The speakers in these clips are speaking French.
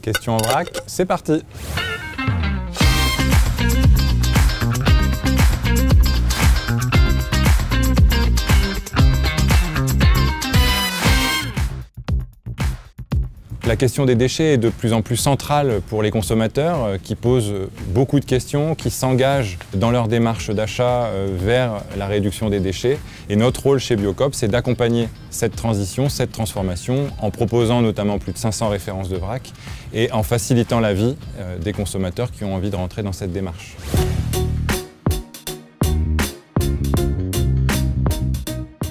Question en vrac, c'est parti! La question des déchets est de plus en plus centrale pour les consommateurs qui posent beaucoup de questions, qui s'engagent dans leur démarche d'achat vers la réduction des déchets. Et notre rôle chez Biocoop, c'est d'accompagner cette transition, cette transformation, en proposant notamment plus de 500 références de vrac et en facilitant la vie des consommateurs qui ont envie de rentrer dans cette démarche.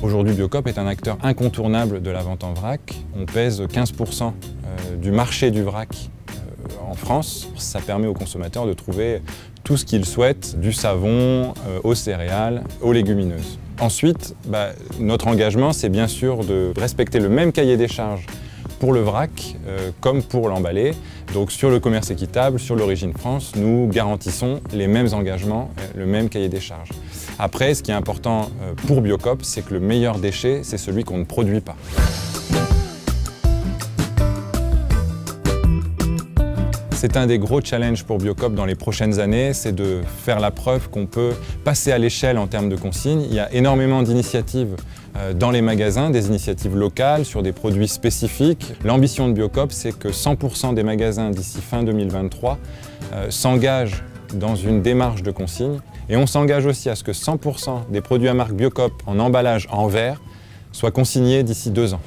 Aujourd'hui, Biocoop est un acteur incontournable de la vente en vrac. On pèse 15% du marché du vrac en France. Ça permet aux consommateurs de trouver tout ce qu'ils souhaitent, du savon aux céréales, aux légumineuses. Ensuite, notre engagement, c'est bien sûr de respecter le même cahier des charges pour le vrac comme pour l'emballé. Donc sur le commerce équitable, sur l'origine France, nous garantissons les mêmes engagements, le même cahier des charges. Après, ce qui est important pour Biocoop, c'est que le meilleur déchet, c'est celui qu'on ne produit pas. C'est un des gros challenges pour Biocoop dans les prochaines années, c'est de faire la preuve qu'on peut passer à l'échelle en termes de consignes. Il y a énormément d'initiatives dans les magasins, des initiatives locales sur des produits spécifiques. L'ambition de Biocoop, c'est que 100% des magasins d'ici fin 2023 s'engagent dans une démarche de consigne. Et on s'engage aussi à ce que 100% des produits à marque Biocoop en emballage en verre soient consignés d'ici 2 ans.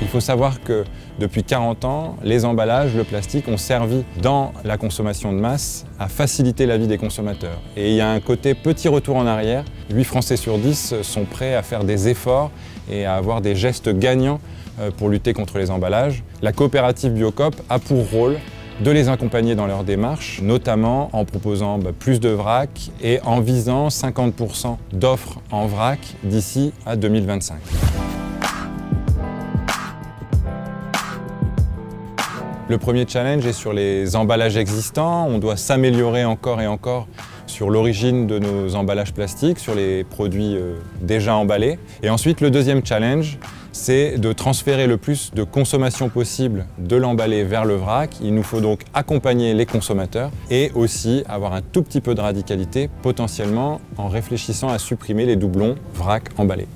Il faut savoir que depuis 40 ans, les emballages, le plastique ont servi dans la consommation de masse à faciliter la vie des consommateurs. Et il y a un côté petit retour en arrière. 8 Français sur 10 sont prêts à faire des efforts et à avoir des gestes gagnants pour lutter contre les emballages. La coopérative Biocoop a pour rôle de les accompagner dans leur démarche, notamment en proposant plus de vrac et en visant 50% d'offres en vrac d'ici à 2025. Le premier challenge est sur les emballages existants. On doit s'améliorer encore et encore sur l'origine de nos emballages plastiques, sur les produits déjà emballés. Et ensuite, le deuxième challenge, c'est de transférer le plus de consommation possible de l'emballé vers le vrac. Il nous faut donc accompagner les consommateurs et aussi avoir un tout petit peu de radicalité, potentiellement en réfléchissant à supprimer les doublons vrac-emballé.